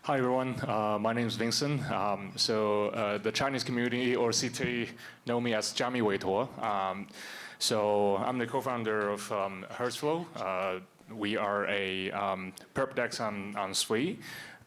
Hi everyone, my name is Vincent. The Chinese community or CT know me as Jiami Weituo. So I'm the co-founder of Hertzflow. We are a perp dex on Sui.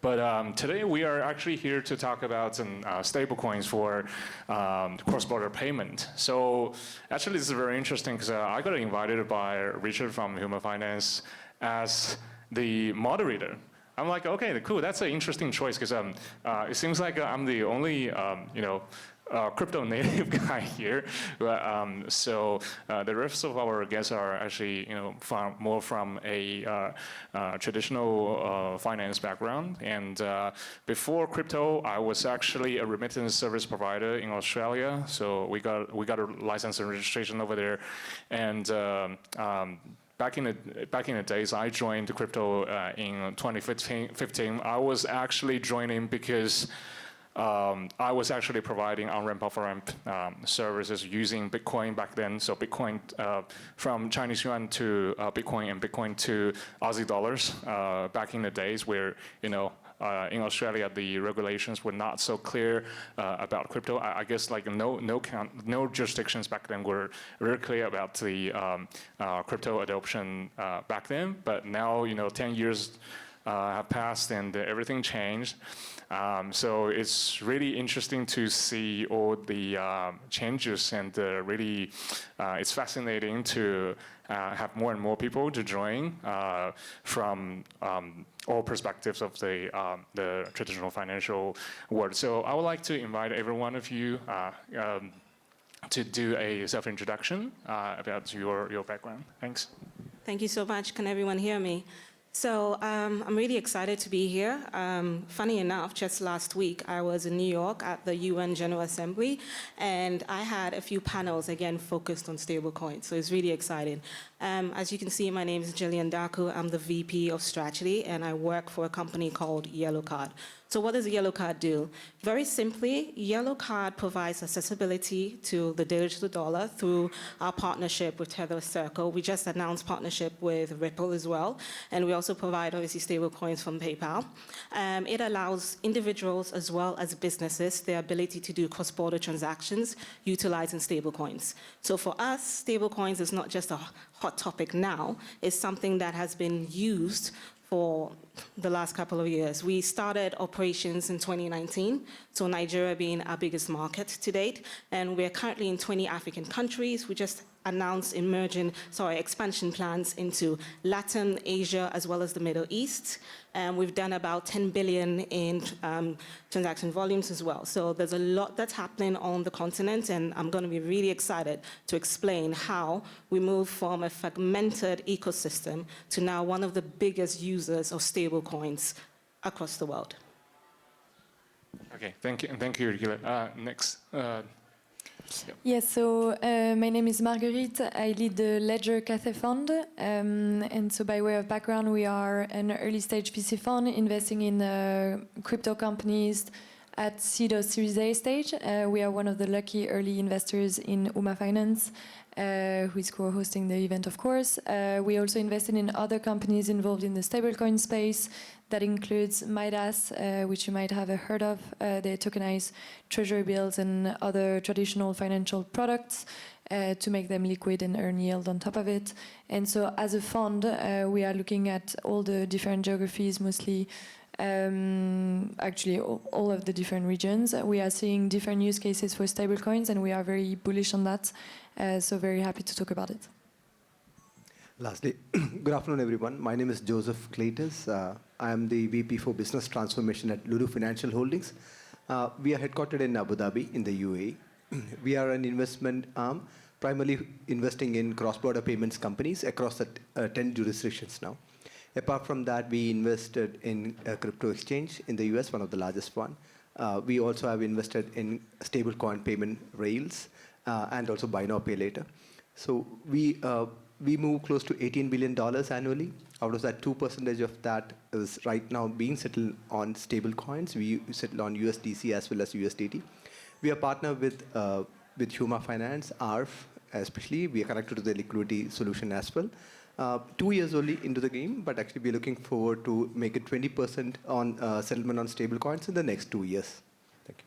But today we are actually here to talk about some stablecoins for cross-border payment. So actually this is very interesting because I got invited by Richard from Huma Finance as the moderator. I'm like, okay, cool. That's an interesting choice because it seems like I'm the only, crypto native guy here. The rest of our guests are actually, more from a traditional finance background. And before crypto, I was actually a remittance service provider in Australia. So we got a license and registration over there, and back in the days, I joined crypto in 2015. I was actually joining because I was actually providing on-ramp, off-ramp services using Bitcoin back then. So Bitcoin from Chinese yuan to Bitcoin and Bitcoin to Aussie dollars back in the days where, in Australia, the regulations were not so clear about crypto. I guess like no jurisdictions back then were very clear about the crypto adoption back then. But now, 10 years have passed and everything changed. So it's really interesting to see all the changes, and really it's fascinating to have more and more people to join from all perspectives of the traditional financial world. So I would like to invite every one of you to do a self-introduction about your background. Thanks. Thank you so much. Can everyone hear me? So I'm really excited to be here. Funny enough, just last week, I was in New York at the UN General Assembly, and I had a few panels, again, focused on stablecoins. So it's really exciting. As you can see, my name is Jillian Daku. I'm the VP of Strategy, and I work for a company called Yellow Card. So what does Yellow Card do? Very simply, Yellow Card provides accessibility to the digital dollar through our partnership with Tether Circle. We just announced partnership with Ripple as well, and we also provide, obviously, stable coins from PayPal. It allows individuals as well as businesses the ability to do cross-border transactions utilizing stable coins. So for us, stable coins is not just a hot topic now. It's something that has been used for the last couple of years. We started operations in 2019, so Nigeria being our biggest market to date, and we're currently in 20 African countries. We just announced expansion plans into Latin, Asia, as well as the Middle East. We've done about 10 billion in transaction volumes as well. So there's a lot that's happening on the continent, and I'm going to be really excited to explain how we move from a fragmented ecosystem to now one of the biggest users of stable coins across the world. Okay, thank you, Regula. Next. Yes, so my name is Marguerite. I lead the Ledger Cathay Fund. And so by way of background, we are an early stage VC fund investing in crypto companies at seed or Series A stage. We are one of the lucky early investors in Huma Finance, who is co-hosting the event, of course. We also invested in other companies involved in the stablecoin space. That includes Midas, which you might have heard of. They tokenize treasury bills and other traditional financial products to make them liquid and earn yield on top of it. And so as a fund, we are looking at all the different geographies, mostly actually all of the different regions. We are seeing different use cases for stablecoins, and we are very bullish on that. So very happy to talk about it. Lastly, good afternoon, everyone. My name is Joseph Cletus. I am the VP for Business Transformation at Lulu Financial Holdings. We are headquartered in Abu Dhabi in the UAE. We are an investment arm, primarily investing in cross-border payments companies across the 10 jurisdictions now. Apart from that, we invested in a crypto exchange in the US, one of the largest one. We also have invested in stablecoin payment rails and also buy now, pay later. So we move close to $18 billion annually. Out of that, 2% of that is right now being settled on stable coins. We settle on USDC as well as USDT. We are partnered with Huma Finance, ARF especially. We are connected to the liquidity solution as well. 2 years only into the game, but actually we're looking forward to make it 20% on settlement on stablecoins in the next 2 years. Thank you.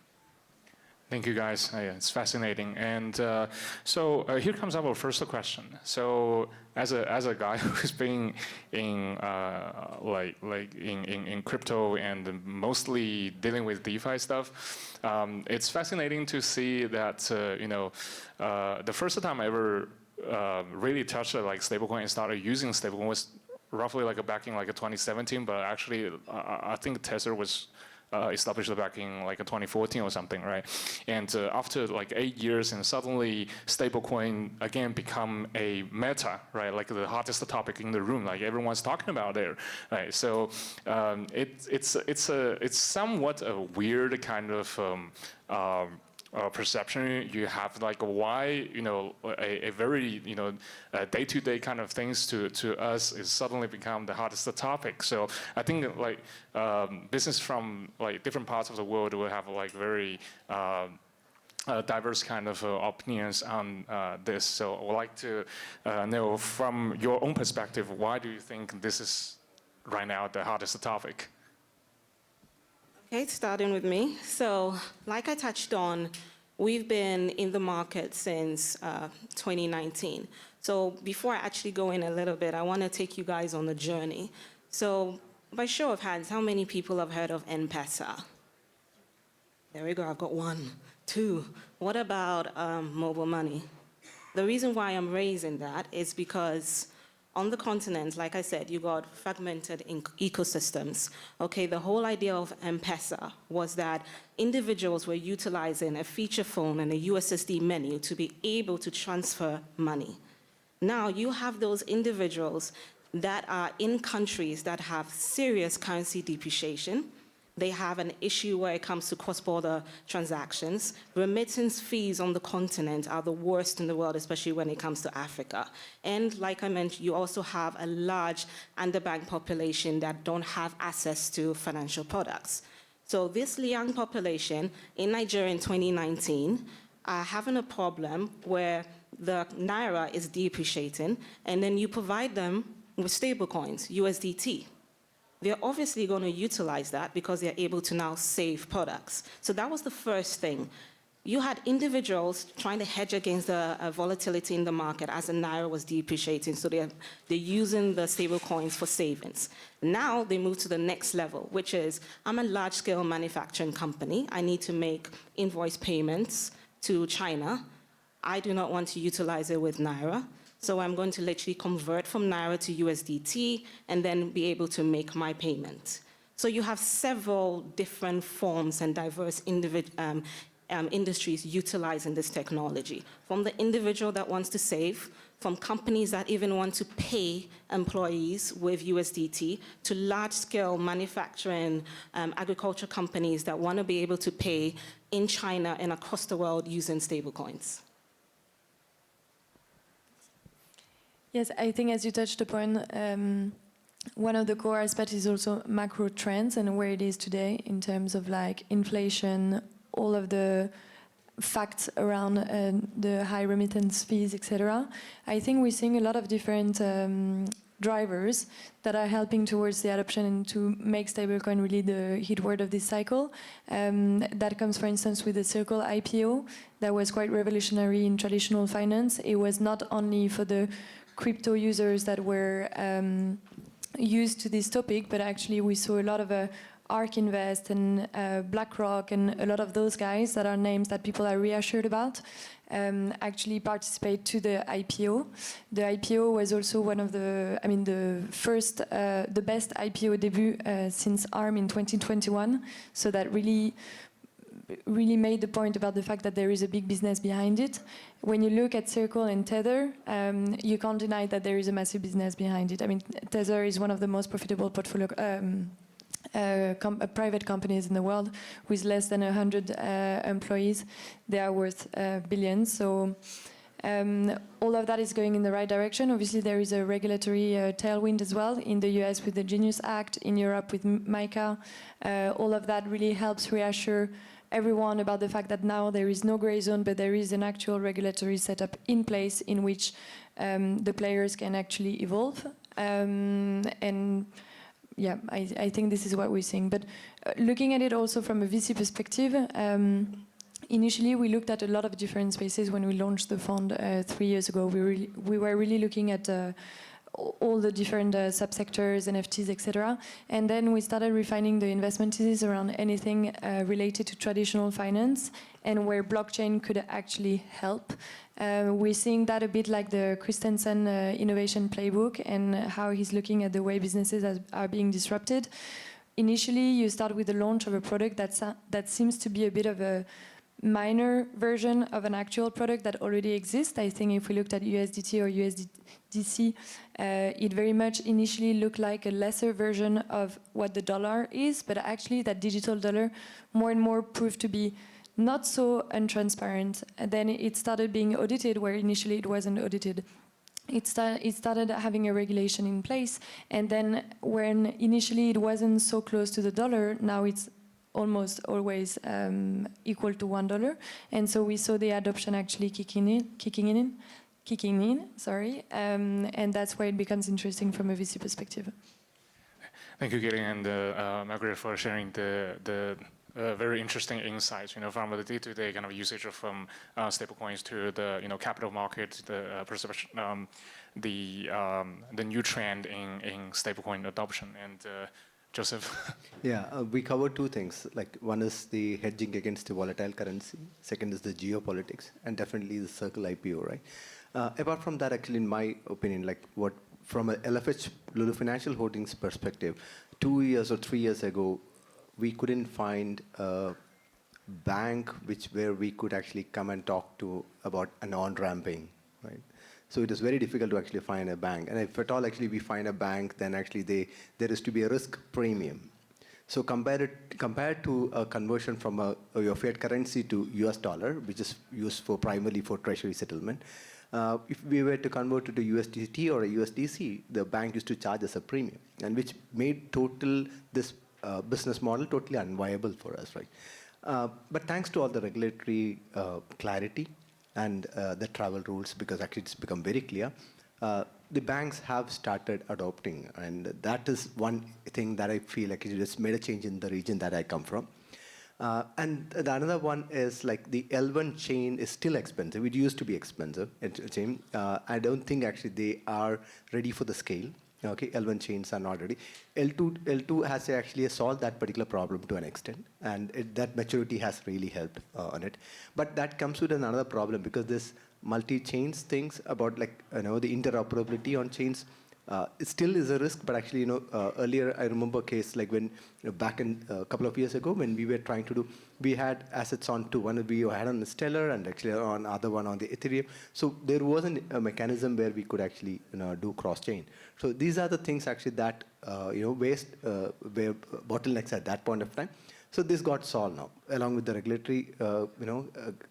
Thank you, guys. Yeah, it's fascinating. And so here comes our first question. So as a guy who's been in in crypto and mostly dealing with DeFi stuff, it's fascinating to see that the first time I ever really touched like stablecoin and started using stablecoin was roughly like back in like 2017. But actually, I think Tether was established back in like 2014 or something, right? And after like 8 years, and suddenly stablecoin again become a meta, right? Like the hottest topic in the room, like everyone's talking about it, right? So it's somewhat a weird kind of perception you have, like why a very day-to-day kind of things to us is suddenly become the hottest topic. So I think like business from like different parts of the world will have like very diverse kind of opinions on this. So I would like to know from your own perspective, why do you think this is right now the hottest topic? Okay, starting with me. So, like I touched on, we've been in the market since 2019. So before I actually go in a little bit, I want to take you guys on the journey. So by show of hands, how many people have heard of M-Pesa? There we go, I've got 1, 2. What about mobile money? The reason why I'm raising that is because on the continent, like I said, you got fragmented ecosystems. Okay, the whole idea of M-Pesa was that individuals were utilizing a feature phone and a USSD menu to be able to transfer money. Now you have those individuals that are in countries that have serious currency depreciation. They have an issue where it comes to cross-border transactions. Remittance fees on the continent are the worst in the world, especially when it comes to Africa. And like I mentioned, you also have a large underbanked population that don't have access to financial products. So this young population in Nigeria in 2019 are having a problem where the Naira is depreciating, and then you provide them with stablecoins, USDT. They're obviously going to utilize that because they're able to now save products. So that was the first thing. You had individuals trying to hedge against the volatility in the market as the Naira was depreciating. So they're using the stable coins for savings. Now they move to the next level, which is, I'm a large-scale manufacturing company. I need to make invoice payments to China. I do not want to utilize it with Naira. So I'm going to literally convert from Naira to USDT and then be able to make my payment. So you have several different forms and diverse industries utilizing this technology. From the individual that wants to save, from companies that even want to pay employees with USDT, to large-scale manufacturing agriculture companies that want to be able to pay in China and across the world using stablecoins. Yes, I think as you touched upon, one of the core aspects is also macro trends and where it is today in terms of like inflation, all of the facts around the high remittance fees, etc. I think we're seeing a lot of different drivers that are helping towards the adoption and to make stablecoin really the hit word of this cycle. That comes, for instance, with the Circle IPO that was quite revolutionary in traditional finance. It was not only for the crypto users that were used to this topic, but actually we saw a lot of ARK Invest and BlackRock and a lot of those guys that are names that people are reassured about actually participate to the IPO. The IPO was also one of the, the best IPO debut since ARM in 2021. So that really made the point about the fact that there is a big business behind it. When you look at Circle and Tether, you can't deny that there is a massive business behind it. I mean, Tether is one of the most profitable portfolio private companies in the world with less than 100 employees. They are worth billions. So all of that is going in the right direction. Obviously, there is a regulatory tailwind as well in the US with the Genius Act, in Europe with MiCA. All of that really helps reassure everyone about the fact that now there is no gray zone, but there is an actual regulatory setup in place in which the players can actually evolve. And yeah, I think this is what we're seeing. But looking at it also from a VC perspective, initially we looked at a lot of different spaces when we launched the fund 3 years ago. We were really looking at all the different subsectors, NFTs, etc. And then we started refining the investment thesis around anything related to traditional finance and where blockchain could actually help. We're seeing that a bit like the Christensen innovation playbook and how he's looking at the way businesses are being disrupted. Initially, you start with the launch of a product that seems to be a bit of a minor version of an actual product that already exists. I think if we looked at USDT or USDC, it very much initially looked like a lesser version of what the dollar is, but actually that digital dollar more and more proved to be not so untransparent. And then it started being audited where initially it wasn't audited. It started having a regulation in place, and then when initially it wasn't so close to the dollar, now it's almost always equal to $1, and so we saw the adoption actually kicking in. And that's why it becomes interesting from a VC perspective. Thank you, Gillian and Margaret, for sharing the very interesting insights, from the day-to-day kind of usage of stablecoins to the capital market, the perception, the new trend in stablecoin adoption. And Joseph. Yeah, we covered two things. Like one is the hedging against the volatile currency. Second is the geopolitics, and definitely the Circle IPO, right? Apart from that, actually, in my opinion, like what from a LFH Lulu Financial Holdings perspective, 2 years or 3 years ago, we couldn't find a bank where we could actually come and talk to about an on-ramping, right? So it is very difficult to actually find a bank. And if at all actually we find a bank, then actually there is to be a risk premium. So compared to a conversion from your fiat currency to US dollar, which is used primarily for treasury settlement, if we were to convert it to USDT or a USDC, the bank used to charge us a premium, and which made this business model totally unviable for us, right? But thanks to all the regulatory clarity and the travel rules, because actually it's become very clear, the banks have started adopting, and that is one thing that I feel like it just made a change in the region that I come from. And the another one is like the L1 chain is still expensive. It used to be expensive. I don't think actually they are ready for the scale. Okay, L1 chains are not ready. L2 has actually solved that particular problem to an extent, and that maturity has really helped on it. But that comes with another problem, because this multi-chains things about the interoperability on chains, it still is a risk. But actually, earlier I remember a case like when back in a couple of years ago when we were trying to we had assets on to one we had on the Stellar and actually on other one on the Ethereum. So there wasn't a mechanism where we could actually do cross-chain. So these are the things actually that were bottlenecks at that point of time. So this got solved now, along with the regulatory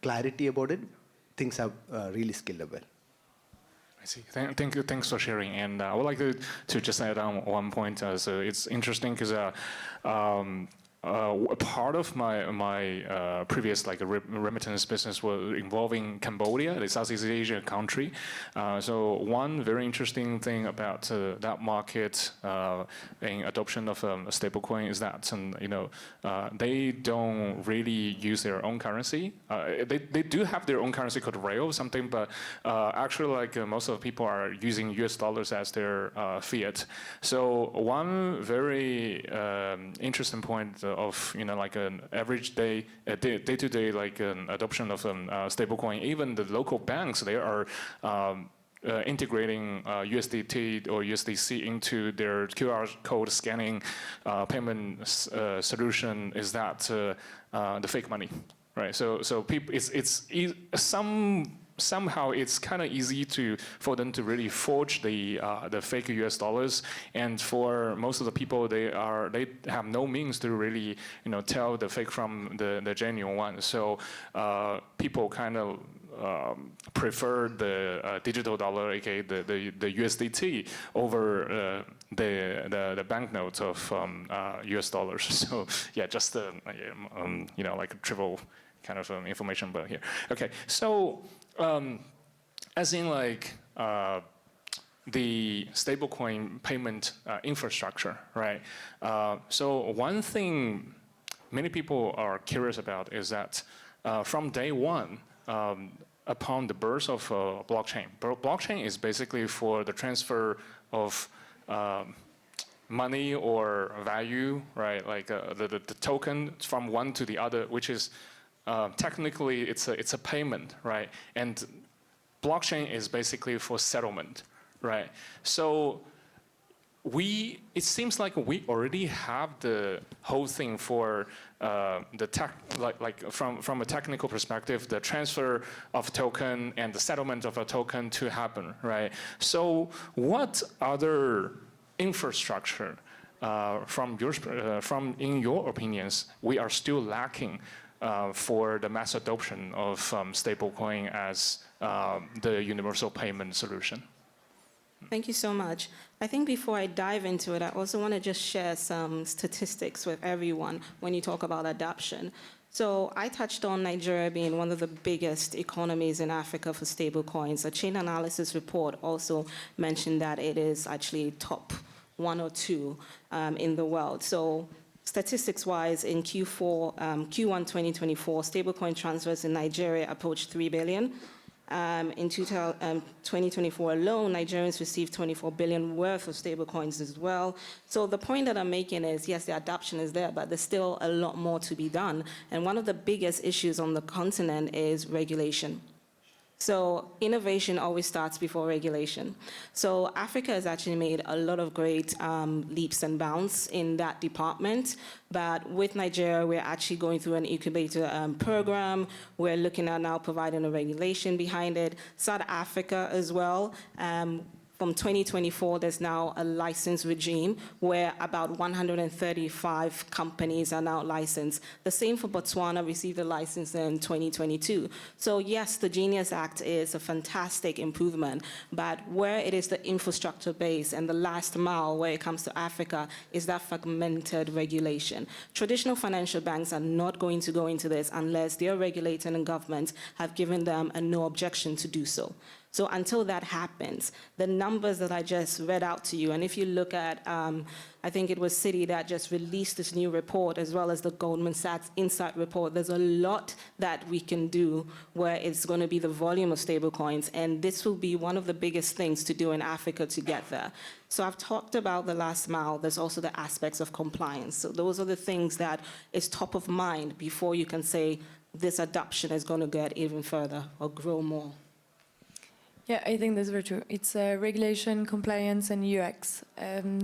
clarity about it. Things have really scaled up well. I see. Thank you. Thanks for sharing. And I would like to just add on one point. So it's interesting because part of my previous remittance business was involving Cambodia, the Southeast Asian country. So one very interesting thing about that market in adoption of a stablecoin is that they don't really use their own currency. They do have their own currency called Rail or something, but actually most of the people are using US dollars as their fiat. So one very interesting point of an average day-to-day an adoption of stablecoin. Even the local banks, they are integrating USDT or USDC into their QR code scanning payment solution. Is that the fake money, right? So people, somehow it's kind of easy for them to really forge the fake US dollars, and for most of the people, they have no means to really tell the fake from the genuine one. So people kind of prefer the digital dollar, aka the USDT, over the banknotes of US dollars. So yeah, just like a trivial kind of information, but here. Okay, so as in like the stablecoin payment infrastructure, right? So one thing many people are curious about is that from day one, upon the birth of blockchain, blockchain is basically for the transfer of money or value, right? Like the token from one to the other, which is technically it's a payment, right? And blockchain is basically for settlement, right? So it seems like we already have the whole thing for the tech, like from a technical perspective, the transfer of token and the settlement of a token to happen, right? So what other infrastructure, in your opinions, we are still lacking for the mass adoption of stablecoin as the universal payment solution? Thank you so much. I think before I dive into it, I also want to just share some statistics with everyone when you talk about adoption. So I touched on Nigeria being one of the biggest economies in Africa for stablecoins. A chain analysis report also mentioned that it is actually top 1 or 2 in the world. So statistics-wise, in Q1 2024, stablecoin transfers in Nigeria approached 3 billion. In 2024 alone, Nigerians received 24 billion worth of stablecoins as well. So the point that I'm making is, yes, the adoption is there, but there's still a lot more to be done. And one of the biggest issues on the continent is regulation. So innovation always starts before regulation. So Africa has actually made a lot of great leaps and bounds in that department. But with Nigeria, we're actually going through an incubator program. We're looking at now providing a regulation behind it. South Africa as well. From 2024, there's now a license regime where about 135 companies are now licensed. The same for Botswana, received a license in 2022. So yes, the Genius Act is a fantastic improvement, but where it is the infrastructure base and the last mile where it comes to Africa is that fragmented regulation. Traditional financial banks are not going to go into this unless their regulator and government have given them a no objection to do so. So until that happens, the numbers that I just read out to you, and if you look at, I think it was Citi that just released this new report, as well as the Goldman Sachs Insight report, there's a lot that we can do where it's going to be the volume of stablecoins, and this will be one of the biggest things to do in Africa to get there. So I've talked about the last mile. There's also the aspects of compliance. So those are the things that is top of mind before you can say this adoption is going to get even further or grow more. Yeah, I think that's very true. It's regulation, compliance, and UX.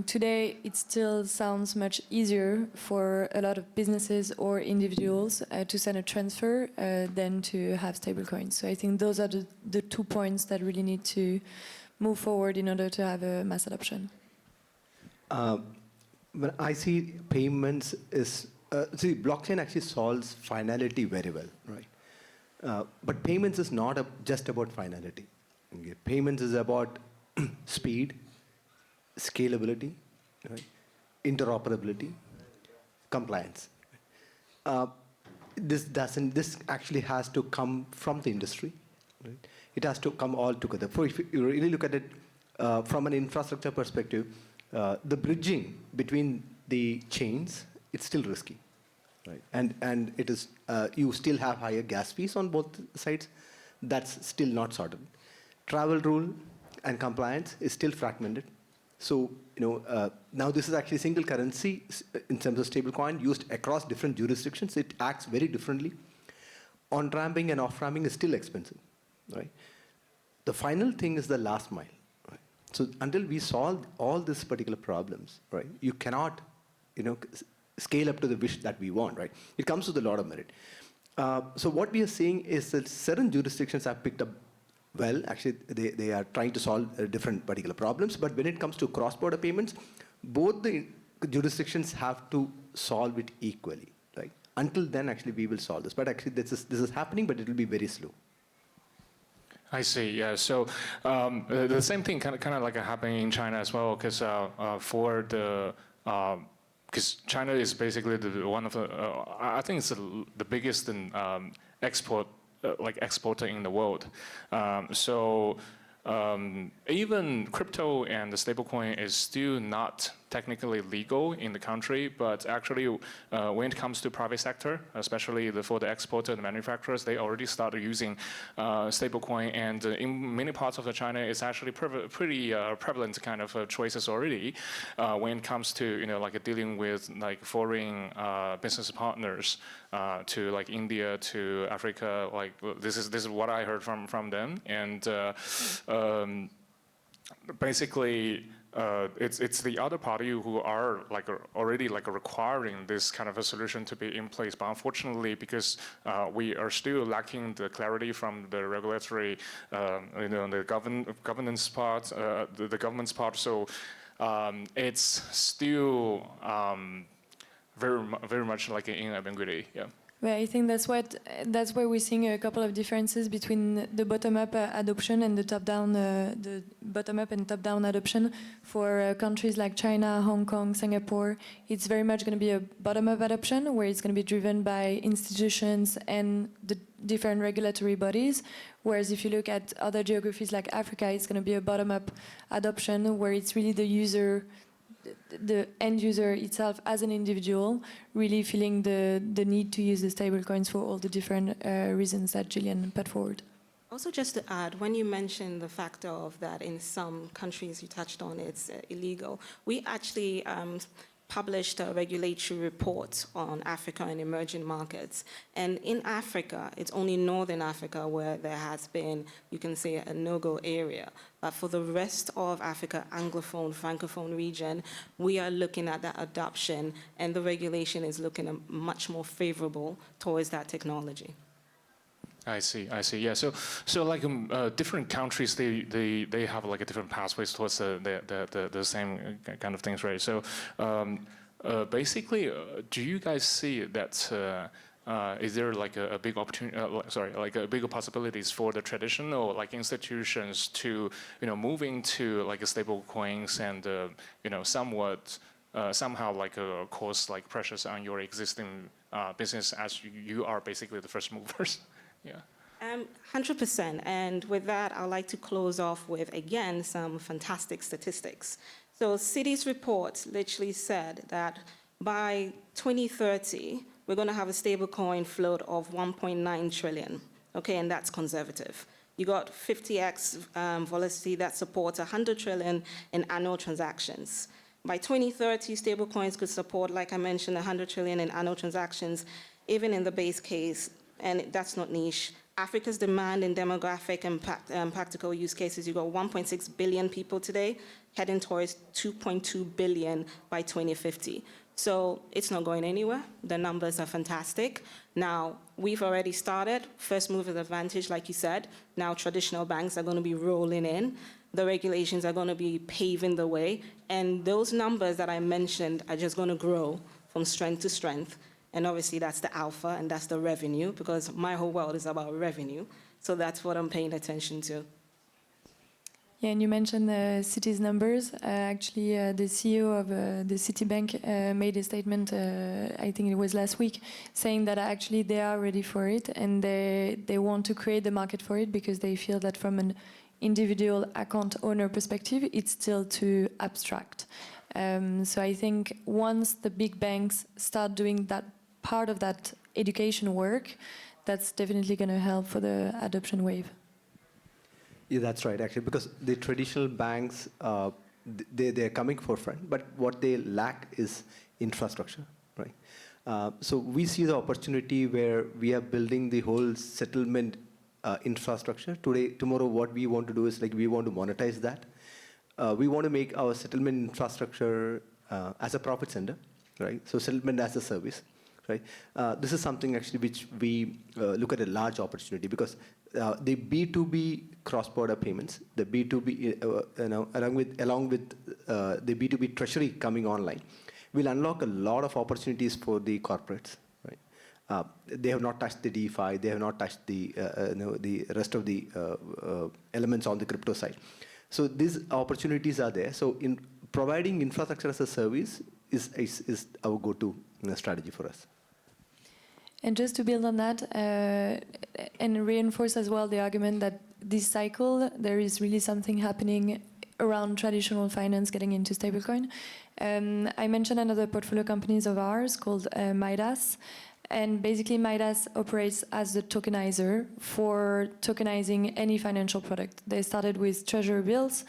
Today, it still sounds much easier for a lot of businesses or individuals to send a transfer than to have stablecoins. So I think those are the 2 points that really need to move forward in order to have a mass adoption. When I see payments is, blockchain actually solves finality very well, right? But payments is not just about finality. Okay. Payments is about speed, scalability, right? Interoperability, compliance. This actually has to come from the industry, right? It has to come all together. So if you really look at it from an infrastructure perspective, the bridging between the chains, it's still risky, right? And it is you still have higher gas fees on both sides. That's still not sorted. Travel rule and compliance is still fragmented. So, now this is actually single currency in terms of stablecoin used across different jurisdictions. It acts very differently. On-ramping and off-ramping is still expensive, right? The final thing is the last mile, right? So until we solve all these particular problems, right, you cannot, scale up to the wish that we want, right? It comes with a lot of merit. So what we are seeing is that certain jurisdictions have picked up well. Actually, they are trying to solve different particular problems. But when it comes to cross-border payments, both the jurisdictions have to solve it equally, right? Until then, actually, we will solve this. But actually, this is happening, but it will be very slow. I see. Yeah. So the same thing kind of like happening in China as well, because because China is basically one of the I think it's the biggest in export like exporter in the world. Even crypto and the stablecoin is still not technically legal in the country, but actually when it comes to private sector, especially for the exporter and manufacturers, they already started using stablecoin, and in many parts of China, it's actually pretty prevalent kind of choices already when it comes to like dealing with like foreign business partners to like India to Africa. Like this is what I heard from them, and basically. It's the other party who are like already like requiring this kind of a solution to be in place, but unfortunately, because we are still lacking the clarity from the regulatory, the governance part, the government's part, so it's still very much like in ambiguity. Yeah. Well, I think that's where we're seeing a couple of differences between the bottom-up adoption and the top-down, the bottom-up and top-down adoption. For countries like China, Hong Kong, Singapore, it's very much going to be a bottom-up adoption where it's going to be driven by institutions and the different regulatory bodies. Whereas if you look at other geographies like Africa, it's going to be a bottom-up adoption where it's really the end user itself as an individual really feeling the need to use the stablecoins for all the different reasons that Gillian put forward. Also, just to add, when you mentioned the factor of that in some countries you touched on, it's illegal. We actually published a regulatory report on Africa and emerging markets. And in Africa, it's only Northern Africa where there has been, you can say, a no-go area. But for the rest of Africa, Anglophone, Francophone region, we are looking at that adoption, and the regulation is looking much more favorable towards that technology. I see. Yeah. So like different countries, they have like a different pathways towards the same kind of things, right? So basically, do you guys see that? Is there like a big opportunity? Like a bigger possibilities for the traditional like institutions to move into like stable coins and somewhat somehow like cause like pressures on your existing business as you are basically the first movers. Yeah. 100%. And with that, I'd like to close off with, again, some fantastic statistics. So Citi's report literally said that by 2030, we're going to have a stablecoin float of 1.9 trillion. Okay, and that's conservative. You got 50x volatility that supports 100 trillion in annual transactions. By 2030, stablecoins could support, like I mentioned, 100 trillion in annual transactions, even in the base case. And that's not niche. Africa's demand in demographic and practical use cases, you got 1.6 billion people today, heading towards 2.2 billion by 2050. So it's not going anywhere. The numbers are fantastic. Now, we've already started. First mover advantage, like you said. Now traditional banks are going to be rolling in. The regulations are going to be paving the way. And those numbers that I mentioned are just going to grow from strength to strength. And obviously, that's the alpha, and that's the revenue, because my whole world is about revenue. So that's what I'm paying attention to. Yeah, and you mentioned Citi's numbers. Actually, the CEO of the Citibank made a statement, I think it was last week, saying that actually they are ready for it, and they want to create the market for it because they feel that from an individual account owner perspective, it's still too abstract. So I think once the big banks start doing that part of that education work, that's definitely going to help for the adoption wave. Yeah, that's right, actually, because the traditional banks, they're coming forefront, but what they lack is infrastructure, right? So we see the opportunity where we are building the whole settlement infrastructure. Tomorrow, what we want to do is like we want to monetize that. We want to make our settlement infrastructure as a profit center, right? So settlement as a service. Right? This is something actually which we look at a large opportunity because the B2B cross-border payments, the B2B, along with the B2B treasury coming online, will unlock a lot of opportunities for the corporates. Right? They have not touched the DeFi, they have not touched the the rest of the elements on the crypto side. So these opportunities are there. So in providing infrastructure as a service is our go-to strategy for us. And just to build on that, and reinforce as well the argument that this cycle, there is really something happening around traditional finance getting into stablecoin. I mentioned another portfolio companies of ours called Midas. And basically, Midas operates as the tokenizer for tokenizing any financial product. They started with treasury bills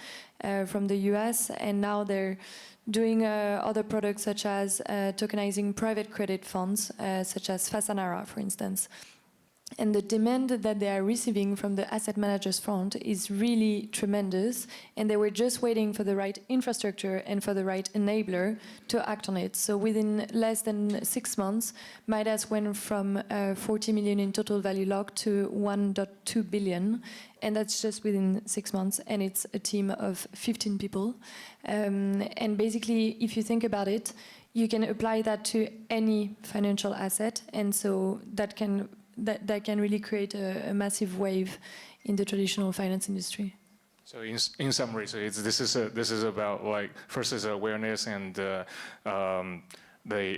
from the US, and now they're doing other products such as tokenizing private credit funds, such as Fasanara, for instance. And the demand that they are receiving from the asset managers front is really tremendous, and they were just waiting for the right infrastructure and for the right enabler to act on it. So within less than 6 months, Midas went from 40 million in total value locked to 1.2 billion, and that's just within 6 months, and it's a team of 15 people. And basically, if you think about it, you can apply that to any financial asset, and so that can really create a massive wave in the traditional finance industry. So in summary, so this is about, like, first is awareness and the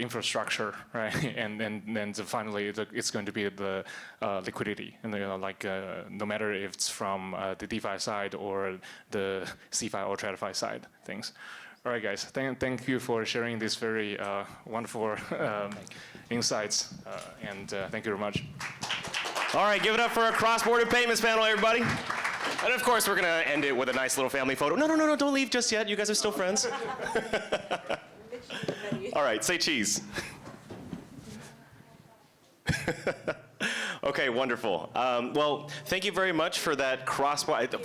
infrastructure, right? And then finally it's going to be the liquidity, and like no matter if it's from the DeFi side or the CeFi or TradFi side things. All right, guys. Thank you for sharing these very wonderful insights, and thank you very much. All right, give it up for our cross-border payments panel, everybody. And of course, we're going to end it with a nice little family photo. No, don't leave just yet. You guys are still friends. All right, say cheese. Okay, wonderful. Well, thank you very much for that cross-border.